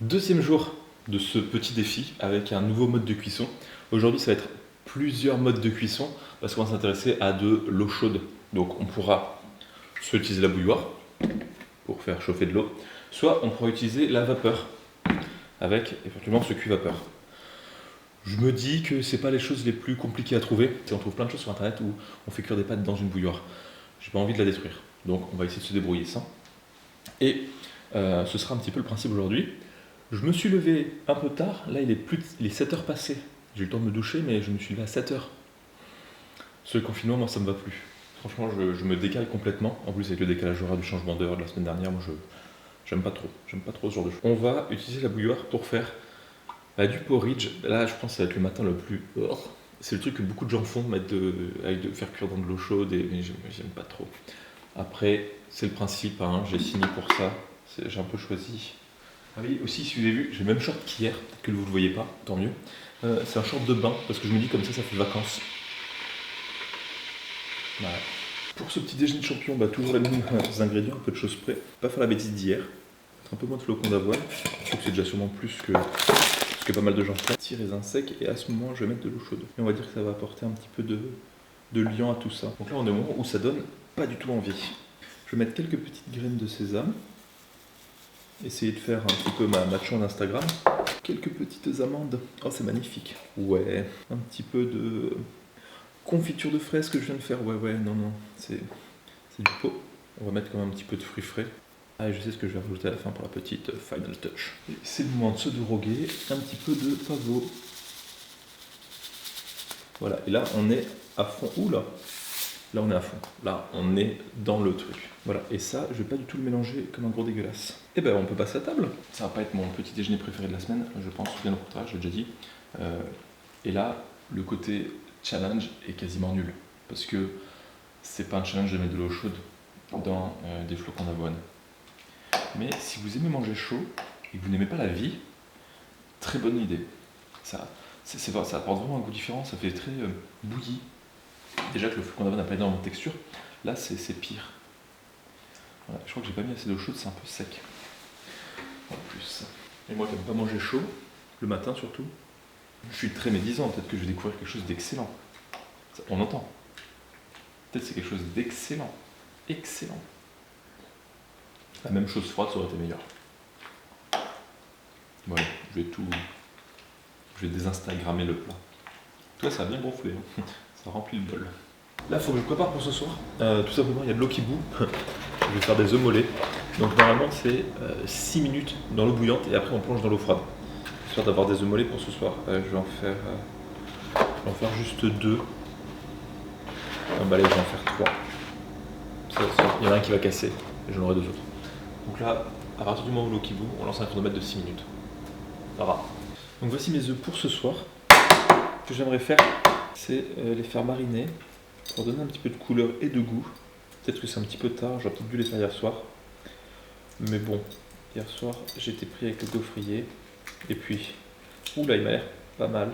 Deuxième jour de ce petit défi avec un nouveau mode de cuisson. Aujourd'hui, ça va être plusieurs modes de cuisson parce qu'on va s'intéresser à de l'eau chaude. Donc on pourra soit utiliser la bouilloire pour faire chauffer de l'eau, soit on pourra utiliser la vapeur avec éventuellement ce cuit vapeur. Je me dis que c'est pas les choses les plus compliquées à trouver. On trouve plein de choses sur internet où on fait cuire des pâtes dans une bouilloire. J'ai pas envie de la détruire. Donc on va essayer de se débrouiller sans. Et ce sera un petit peu le principe aujourd'hui. Je me suis levé un peu tard, là il est 7h passées. J'ai eu le temps de me doucher, mais je me suis levé à 7h. Ce confinement, moi ça me va plus. Franchement, je me décale complètement. En plus, avec le décalage horaire du changement d'heure de la semaine dernière, moi j'aime pas trop. J'aime pas trop ce genre de choses. On va utiliser la bouilloire pour faire du porridge. Là, je pense que ça va être le matin le plus. C'est le truc que beaucoup de gens font, de faire cuire dans de l'eau chaude, mais j'aime pas trop. Après, c'est le principe, hein, j'ai signé pour ça. J'ai un peu choisi. Ah oui, aussi, si vous avez vu, j'ai le même short qu'hier, peut-être que vous ne le voyez pas, tant mieux. C'est un short de bain, parce que je me dis comme ça fait vacances. Voilà. Pour ce petit déjeuner de champion, toujours les mêmes ingrédients, un peu de choses près. Pas faire la bêtise d'hier, un peu moins de flocons d'avoine, je trouve que c'est déjà sûrement plus que ce que pas mal de gens font. Petit raisin sec, et à ce moment, je vais mettre de l'eau chaude. Et on va dire que ça va apporter un petit peu de liant à tout ça. Donc là, on est au moment où ça donne pas du tout envie. Je vais mettre quelques petites graines de sésame. Essayer de faire un petit peu ma chon d'Instagram. Quelques petites amandes. Oh, c'est magnifique. Ouais. Un petit peu de confiture de fraises que je viens de faire. Ouais, non. C'est du pot. On va mettre quand même un petit peu de fruits frais. Ah, et je sais ce que je vais rajouter à la fin pour la petite final touch. C'est le moment de se droguer. Un petit peu de pavot. Voilà. Et là, on est à fond. Ouh là. Là, on est à fond. Là, on est dans le truc. Voilà. Et ça, je vais pas du tout le mélanger comme un gros dégueulasse. Et on peut passer à table. Ça va pas être mon petit déjeuner préféré de la semaine, je pense, bien au contraire, j'ai déjà dit. Et là, le côté challenge est quasiment nul. Parce que c'est pas un challenge de mettre de l'eau chaude dans des flocons d'avoine. Mais si vous aimez manger chaud et que vous n'aimez pas la vie, très bonne idée. Ça apporte vraiment un goût différent, ça fait très bouilli. Déjà que le flocon d'avoine n'a pas énormément de texture, là c'est pire. Voilà, je crois que j'ai pas mis assez d'eau chaude, c'est un peu sec. En plus. Et moi qui n'aime pas manger chaud, le matin surtout, je suis très médisant, peut-être que je vais découvrir quelque chose d'excellent. On entend. Peut-être c'est quelque chose d'excellent. Excellent. La même chose froide, ça aurait été meilleur. Voilà, je vais désinstagrammer le plat. Toi, ça a bien gonflé, hein. Ça remplit le bol. Là, il faut que je prépare pour ce soir. Tout simplement, il y a de l'eau qui bout. Je vais faire des œufs mollets. Donc normalement, c'est 6 minutes dans l'eau bouillante et après on plonge dans l'eau froide. Histoire d'avoir des œufs mollets pour ce soir. Je vais en faire juste 2. Allez, je vais en faire 3. Il y en a un qui va casser et j'en aurai 2 autres. Donc là, à partir du moment où l'eau qui bout, on lance un chronomètre de 6 minutes. Ça va. Donc voici mes œufs pour ce soir. Ce que j'aimerais faire, c'est les faire mariner pour donner un petit peu de couleur et de goût. Peut-être que c'est un petit peu tard, j'aurais peut-être dû les faire hier soir. Mais bon, hier soir j'ai été pris avec le gaufrier. Et puis, oula, il m'a l'air pas mal.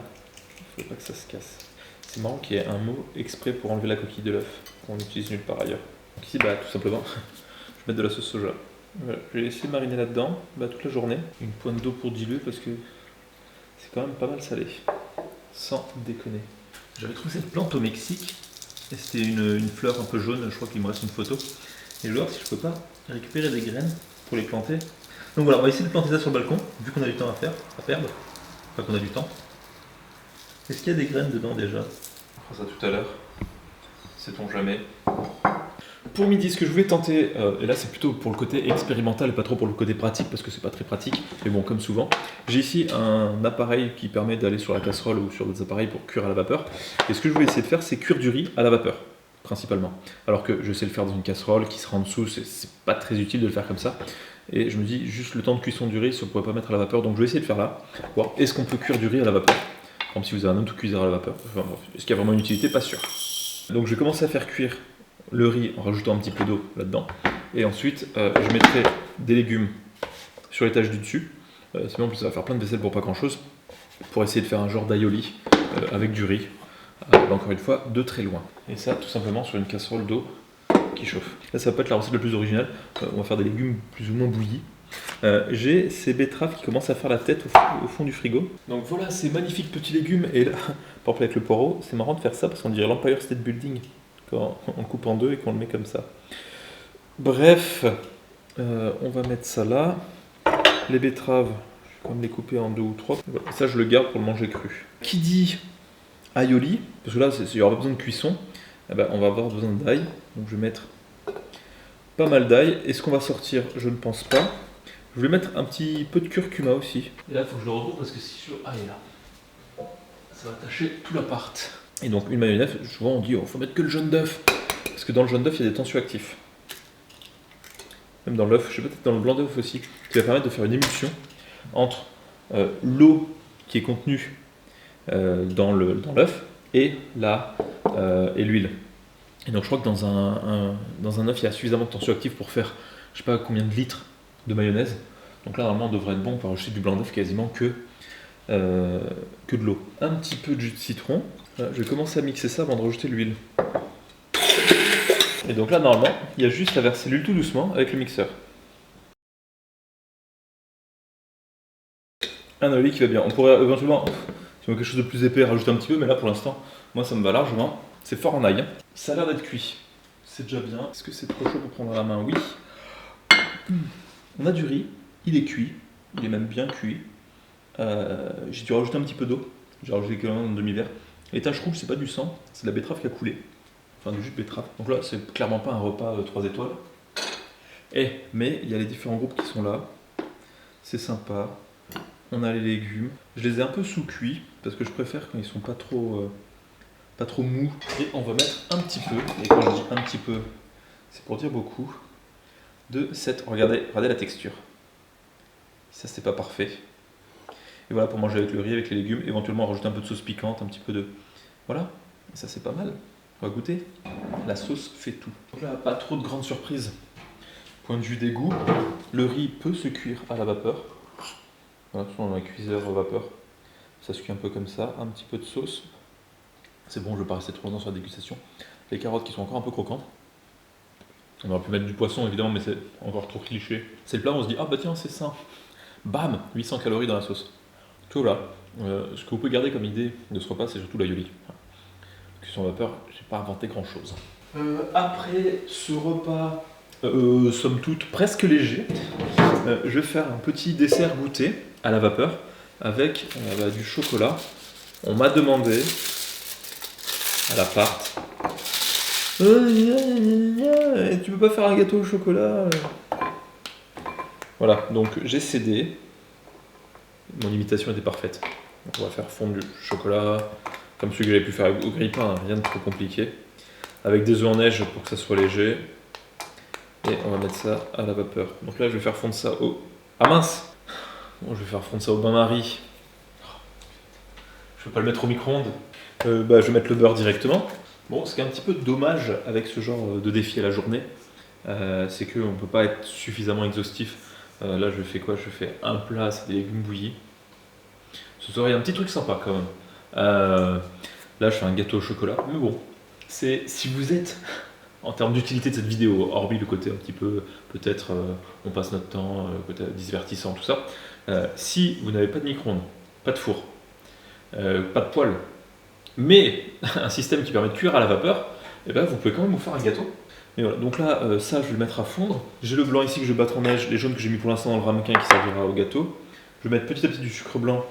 Il ne faut pas que ça se casse. C'est marrant qu'il y ait un mot exprès pour enlever la coquille de l'œuf, qu'on utilise nulle part ailleurs. Donc ici, tout simplement, je vais mettre de la sauce soja. Voilà, je vais laisser mariner là-dedans toute la journée. Une pointe d'eau pour diluer parce que c'est quand même pas mal salé. Sans déconner. J'avais trouvé cette plante au Mexique. Et c'était une fleur un peu jaune, je crois qu'il me reste une photo. Et je vais voir si je peux pas récupérer des graines pour les planter. Donc voilà, on va essayer de planter ça sur le balcon, vu qu'on a du temps à perdre. Enfin qu'on a du temps. Est-ce qu'il y a des graines dedans déjà? On fera ça tout à l'heure. Sait-on jamais. Pour midi, ce que je voulais tenter, et là c'est plutôt pour le côté expérimental et pas trop pour le côté pratique, parce que c'est pas très pratique, mais bon, comme souvent, j'ai ici un appareil qui permet d'aller sur la casserole ou sur d'autres appareils pour cuire à la vapeur. Et ce que je voulais essayer de faire, c'est cuire du riz à la vapeur, principalement. Alors que je sais le faire dans une casserole qui sera en dessous, c'est pas très utile de le faire comme ça. Et je me dis, juste le temps de cuisson du riz, si on ne pourrait pas mettre à la vapeur, donc je vais essayer de faire là, voir est-ce qu'on peut cuire du riz à la vapeur. Comme si vous avez un auto-cuiseur à la vapeur. Enfin, est-ce qu'il y a vraiment une utilité? Pas sûr. Donc je vais commencer à faire cuire le riz en rajoutant un petit peu d'eau là-dedans. Et ensuite, je mettrai des légumes sur l'étage du dessus. Sinon, en plus, ça va faire plein de vaisselle pour pas grand-chose. Pour essayer de faire un genre d'aïoli avec du riz. Encore une fois, de très loin. Et ça, tout simplement, sur une casserole d'eau qui chauffe. Là, ça va pas être la recette la plus originale. On va faire des légumes plus ou moins bouillis. J'ai ces betteraves qui commencent à faire la tête au fond du frigo. Donc voilà ces magnifiques petits légumes. Et là, par exemple avec le poireau, c'est marrant de faire ça parce qu'on dirait l'Empire State Building quand on le coupe en deux et qu'on le met comme ça. Bref, on va mettre ça là. Les betteraves, je vais quand même les couper en 2 ou 3. Voilà. Ça, je le garde pour le manger cru. Qui dit aioli, parce que là, il y aura besoin de cuisson, eh ben, on va avoir besoin d'ail. Donc je vais mettre pas mal d'ail. Est-ce qu'on va sortir? Je ne pense pas. Je vais mettre un petit peu de curcuma aussi. Et là, il faut que je le retrouve parce que si je... Ah, il est là. Ça va tacher tout l'appart. Et donc, une mayonnaise, souvent on dit, faut mettre que le jaune d'œuf. Parce que dans le jaune d'œuf, il y a des tensioactifs. Même dans l'œuf, je sais peut-être dans le blanc d'œuf aussi, qui va permettre de faire une émulsion entre l'eau qui est contenue dans l'œuf et l'huile. Et donc je crois que dans un œuf, il y a suffisamment de tensioactifs pour faire je sais pas combien de litres de mayonnaise. Donc là, normalement, on devrait être bon pour rajouter du blanc d'œuf quasiment que de l'eau. Un petit peu de jus de citron. Voilà, je vais commencer à mixer ça avant de rajouter l'huile. Et donc là, normalement, il y a juste à verser l'huile tout doucement avec le mixeur. Un olive qui va bien. On pourrait éventuellement, si on veut quelque chose de plus épais, rajouter un petit peu, mais là pour l'instant, moi ça me va largement. C'est fort en ail. Hein. Ça a l'air d'être cuit. C'est déjà bien. Est-ce que c'est trop chaud pour prendre à la main? Oui. On a du riz. Il est cuit. Il est même bien cuit. J'ai dû rajouter un petit peu d'eau. J'ai rajouté quand même un demi-verre. Les taches rouges, c'est pas du sang, c'est de la betterave qui a coulé. Enfin, du jus de betterave. Donc là, c'est clairement pas un repas 3 étoiles. Mais il y a les différents groupes qui sont là. C'est sympa. On a les légumes. Je les ai un peu sous-cuits parce que je préfère quand ils sont pas trop mous. Et on va mettre un petit peu, et quand je dis un petit peu, c'est pour dire beaucoup, de cette... Regardez la texture. Ça, c'est pas parfait. Et voilà, pour manger avec le riz, avec les légumes, éventuellement rajouter un peu de sauce piquante, un petit peu de... Voilà, et ça c'est pas mal. On va goûter. La sauce fait tout. Donc là, pas trop de grandes surprises. Point de vue des goûts, le riz peut se cuire à la vapeur. Voilà, on a un cuiseur vapeur. Ça se cuit un peu comme ça, un petit peu de sauce. C'est bon, je ne vais pas rester trop longtemps sur la dégustation. Les carottes qui sont encore un peu croquantes. On aurait pu mettre du poisson évidemment, mais c'est encore trop cliché. C'est le plat où on se dit, ah bah tiens, c'est sain. Bam, 800 calories dans la sauce. Tout là. Ce que vous pouvez garder comme idée de ce repas, c'est surtout l'aioli. Cuisson vapeur, j'ai pas inventé grand chose. Après ce repas, somme toute presque léger, je vais faire un petit dessert goûter à la vapeur avec du chocolat. On m'a demandé à l'appart, tu peux pas faire un gâteau au chocolat? Voilà, donc j'ai cédé. Mon imitation était parfaite. Donc on va faire fondre du chocolat, comme celui que j'avais pu faire au grille-pain, hein, rien de trop compliqué. Avec des œufs en neige pour que ça soit léger. Et on va mettre ça à la vapeur. Donc là, je vais faire fondre ça au... Ah mince! Bon, je vais faire fondre ça au bain-marie. Je ne vais pas le mettre au micro-ondes. Je vais mettre le beurre directement. Bon, ce qui est un petit peu dommage avec ce genre de défi à la journée, c'est qu'on ne peut pas être suffisamment exhaustif. Là, je fais quoi? Je fais un plat, c'est des légumes bouillis. Ce soir, il y a un petit truc sympa quand même. Là, je fais un gâteau au chocolat. Mais bon, c'est si vous êtes... En termes d'utilité de cette vidéo, hormis le côté un petit peu, peut-être, on passe notre temps, côté divertissant, tout ça, si vous n'avez pas de micro-ondes, pas de four, pas de poêle, mais un système qui permet de cuire à la vapeur, eh ben, vous pouvez quand même vous faire un gâteau. Et voilà, donc là, ça, je vais le mettre à fondre. J'ai le blanc ici que je vais battre en neige, les jaunes que j'ai mis pour l'instant dans le ramequin qui servira au gâteau. Je vais mettre petit à petit du sucre blanc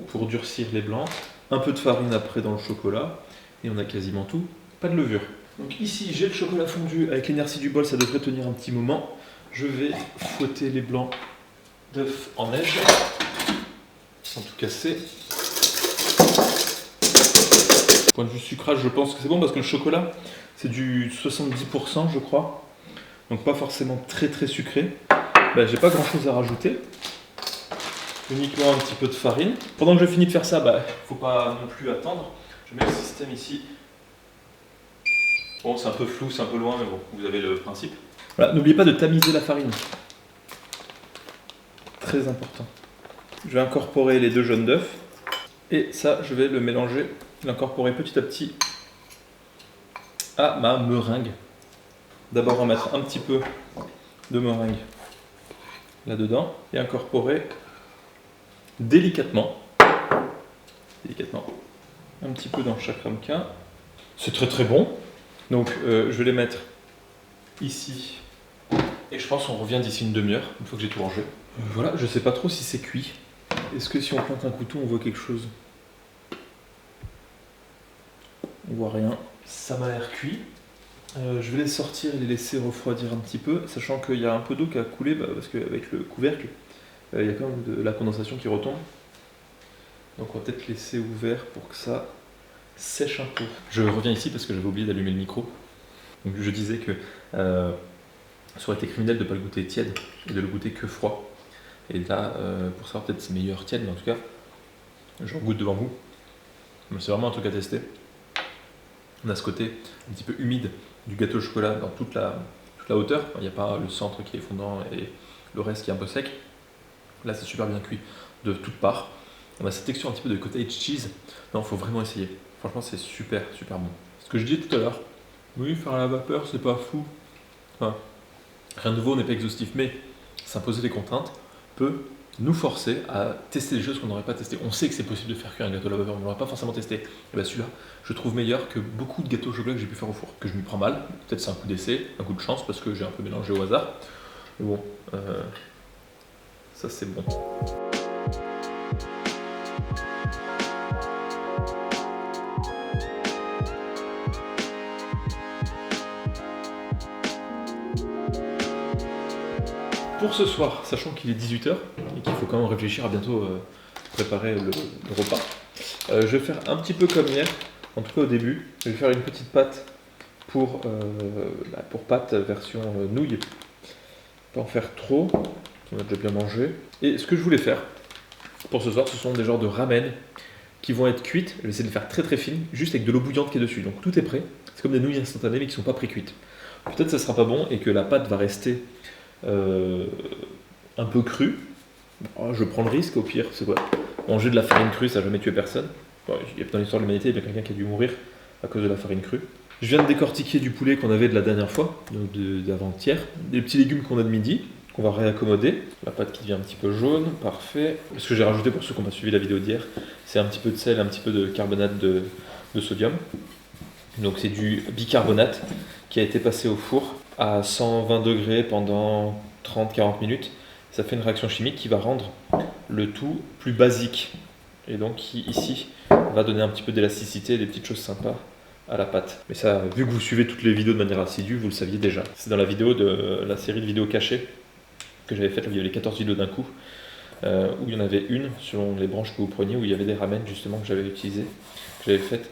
pour durcir les blancs, un peu de farine après dans le chocolat, et on a quasiment tout, pas de levure. Donc ici, j'ai le chocolat fondu avec l'inertie du bol, ça devrait tenir un petit moment. Je vais fouetter les blancs d'œufs en neige, sans tout casser. Point de vue sucrage, je pense que c'est bon parce que le chocolat, c'est du 70% je crois. Donc pas forcément très très sucré. J'ai pas grand chose à rajouter. Uniquement un petit peu de farine. Pendant que je finis de faire ça, faut pas non plus attendre. Je mets le système ici. Bon, c'est un peu flou, c'est un peu loin, mais bon, vous avez le principe. Voilà, n'oubliez pas de tamiser la farine. Très important. Je vais incorporer les 2 jaunes d'œufs. Et ça, je vais le mélanger, l'incorporer petit à petit à ma meringue. D'abord, on va mettre un petit peu de meringue là-dedans et incorporer délicatement, un petit peu dans chaque ramequin. C'est très très bon. Donc je vais les mettre ici. Et je pense qu'on revient d'ici une demi-heure, une fois que j'ai tout rangé. Voilà, je sais pas trop si c'est cuit. Est-ce que si on plante un couteau, on voit quelque chose? On voit rien. Ça m'a l'air cuit. Je vais les sortir et les laisser refroidir un petit peu, sachant qu'il y a un peu d'eau qui a coulé, parce qu'avec le couvercle, il y a quand même de la condensation qui retombe. Donc on va peut-être laisser ouvert pour que ça sèche un peu. Je reviens ici parce que j'avais oublié d'allumer le micro. Donc je disais que ça aurait été criminel de ne pas le goûter tiède et de le goûter que froid. Et là, pour savoir peut-être c'est meilleur tiède, mais en tout cas, j'en goûte devant vous. C'est vraiment un truc à tester. On a ce côté un petit peu humide du gâteau au chocolat dans toute la hauteur. Il n'y a pas le centre qui est fondant et le reste qui est un peu sec. Là, c'est super bien cuit de toutes parts. On a cette texture un petit peu de cottage cheese. Non, il faut vraiment essayer. Franchement, c'est super, super bon. Ce que je disais tout à l'heure, oui, faire à la vapeur, c'est pas fou. Enfin, rien de nouveau, on n'est pas exhaustif, mais s'imposer des contraintes peut nous forcer à tester des choses qu'on n'aurait pas testées. On sait que c'est possible de faire cuire un gâteau à la vapeur, mais on n'aurait pas forcément testé. Et bien celui-là, je trouve meilleur que beaucoup de gâteaux au chocolat que j'ai pu faire au four, que je m'y prends mal. Peut-être c'est un coup d'essai, un coup de chance, parce que j'ai un peu mélangé au hasard. Mais bon, ça c'est bon. Pour ce soir, sachant qu'il est 18h et qu'il faut quand même réfléchir à bientôt préparer le repas, je vais faire un petit peu comme hier, en tout cas au début. Je vais faire une petite pâte pour pâte version nouille. Pas en faire trop, on a déjà bien mangé. Et ce que je voulais faire pour ce soir, ce sont des genres de ramen qui vont être cuites. Je vais essayer de les faire très très fines, juste avec de l'eau bouillante qui est dessus. Donc tout est prêt. C'est comme des nouilles instantanées mais qui ne sont pas pré-cuites. Peut-être que ça ne sera pas bon et que la pâte va rester un peu crue. Oh, je prends le risque, au pire, c'est quoi? Manger de la farine crue, ça n'a jamais tué personne. Bon, dans l'histoire de l'humanité, il y a bien quelqu'un qui a dû mourir à cause de la farine crue. Je viens de décortiquer du poulet qu'on avait de la dernière fois, d'avant-hier. Des petits légumes qu'on a de midi, qu'on va réaccommoder. La pâte qui devient un petit peu jaune, parfait. Ce que j'ai rajouté pour ceux qui n'ont pas suivi la vidéo d'hier, c'est un petit peu de sel, un petit peu de carbonate de sodium. Donc c'est du bicarbonate qui a été passé au four à 120 degrés pendant 30-40 minutes. Ça fait une réaction chimique qui va rendre le tout plus basique. Et donc qui, ici, va donner un petit peu d'élasticité et des petites choses sympas à la pâte. Mais ça, vu que vous suivez toutes les vidéos de manière assidue, vous le saviez déjà. C'est dans la vidéo de la série de vidéos cachées que j'avais faite, il y avait les 14 vidéos d'un coup, où il y en avait une, selon les branches que vous preniez, où il y avait des ramen justement que j'avais utilisées, que j'avais faites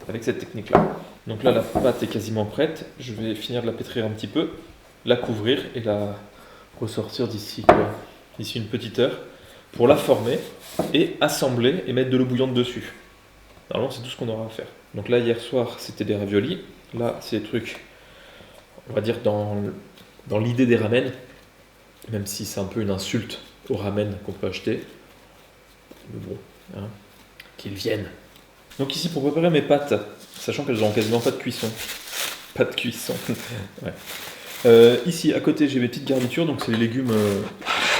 avec cette technique-là. Donc là, la pâte est quasiment prête. Je vais finir de la pétrir un petit peu, la couvrir et la ressortir d'ici une petite heure pour la former et assembler et mettre de l'eau bouillante dessus. Normalement, c'est tout ce qu'on aura à faire. Donc là, hier soir, c'était des raviolis. Là, c'est des trucs, on va dire, dans l'idée des ramen, même si c'est un peu une insulte aux ramen qu'on peut acheter. Mais bon, hein, qu'ils viennent. Donc ici, pour préparer mes pâtes, sachant qu'elles n'ont quasiment pas de cuisson. Pas de cuisson. Ouais. Ici, à côté, j'ai mes petites garnitures. Donc c'est les légumes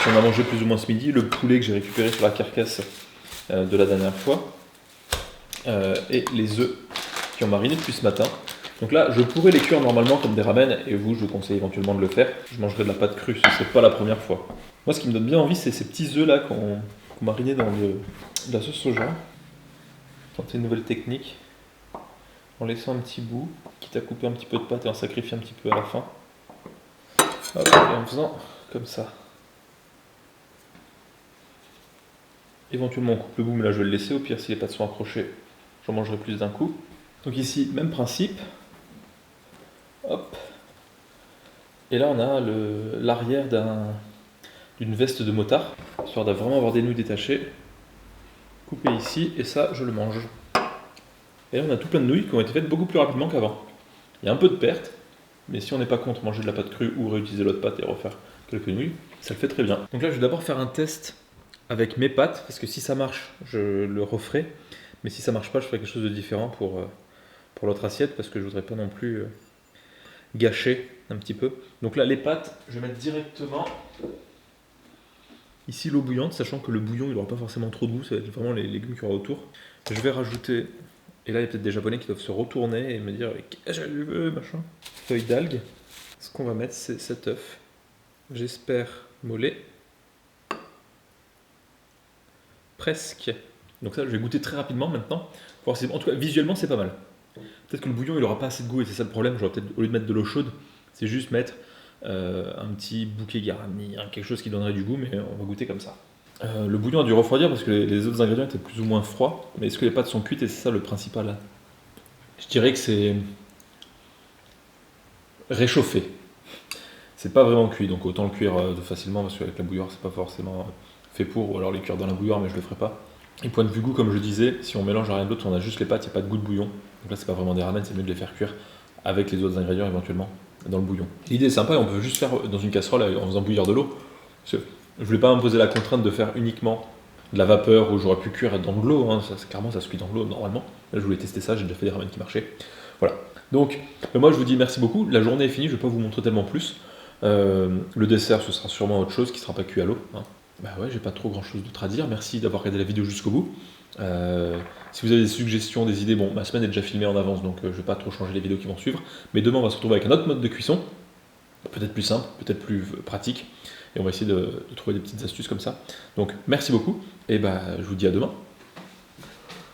qu'on a mangé plus ou moins ce midi. Le poulet que j'ai récupéré sur la carcasse de la dernière fois. Et les œufs qui ont mariné depuis ce matin. Donc là, je pourrais les cuire normalement comme des ramen. Et vous, je vous conseille éventuellement de le faire. Je mangerai de la pâte crue, ce n'est pas la première fois. Moi, ce qui me donne bien envie, c'est ces petits œufs là qu'on marinait dans de la sauce soja. Tenter une nouvelle technique en laissant un petit bout, quitte à couper un petit peu de pâte et en sacrifier un petit peu à la fin. Hop, et en faisant comme ça. Éventuellement on coupe le bout, mais là je vais le laisser, au pire si les pâtes sont accrochées, j'en mangerai plus d'un coup. Donc ici, même principe. Hop. Et là on a l'arrière d'une veste de motard, histoire de vraiment avoir des nouilles détachées. Coupé ici, et ça je le mange. Et là on a tout plein de nouilles qui ont été faites beaucoup plus rapidement qu'avant. Il y a un peu de perte, mais si on n'est pas contre manger de la pâte crue ou réutiliser l'autre pâte et refaire quelques nouilles, ça le fait très bien. Donc là je vais d'abord faire un test avec mes pâtes, parce que si ça marche, je le referai. Mais si ça marche pas, je ferai quelque chose de différent pour l'autre assiette, parce que je voudrais pas non plus gâcher un petit peu. Donc là les pâtes, je vais mettre directement Ici l'eau bouillante, sachant que le bouillon il n'aura pas forcément trop de goût, ça va être vraiment les légumes qu'il y aura autour. Je vais rajouter, et là il y a peut-être des japonais qui doivent se retourner et me dire qu'est-ce que je veux, machin. Feuille d'algue. Ce qu'on va mettre c'est cet œuf. J'espère mollet. Presque. Donc ça je vais goûter très rapidement maintenant. En tout cas visuellement c'est pas mal. Peut-être que le bouillon il aura pas assez de goût et c'est ça le problème. J'aurais peut-être au lieu de mettre de l'eau chaude, c'est juste mettre un petit bouquet garni, hein, quelque chose qui donnerait du goût, mais on va goûter comme ça. Le bouillon a dû refroidir parce que les autres ingrédients étaient plus ou moins froids, mais est-ce que les pâtes sont cuites et c'est ça le principal? Je dirais que c'est réchauffé. C'est pas vraiment cuit, donc autant le cuire facilement parce qu'avec la bouilloire c'est pas forcément fait pour, ou alors les cuire dans la bouilloire, mais je le ferai pas. Et point de vue goût, comme je disais, si on mélange à rien d'autre, on a juste les pâtes, il n'y a pas de goût de bouillon. Donc là c'est pas vraiment des ramen, c'est mieux de les faire cuire avec les autres ingrédients éventuellement dans le bouillon. L'idée est sympa et on peut juste faire dans une casserole en faisant bouillir de l'eau. Je voulais pas m'imposer la contrainte de faire uniquement de la vapeur où j'aurais pu cuire dans de l'eau, hein. Clairement ça se cuit dans de l'eau normalement. Là je voulais tester ça, j'ai déjà fait des ramen qui marchaient. Voilà. Donc moi je vous dis merci beaucoup, la journée est finie, je vais pas vous montrer tellement plus. Le dessert ce sera sûrement autre chose qui sera pas cuit à l'eau, hein. Bah ouais, j'ai pas trop grand chose d'autre à dire, merci d'avoir regardé la vidéo jusqu'au bout. Si vous avez des suggestions, des idées, bon ma semaine est déjà filmée en avance donc je vais pas trop changer les vidéos qui vont suivre, mais demain on va se retrouver avec un autre mode de cuisson, peut-être plus simple, peut-être plus pratique, et on va essayer de trouver des petites astuces comme ça. Donc merci beaucoup, et bah je vous dis à demain.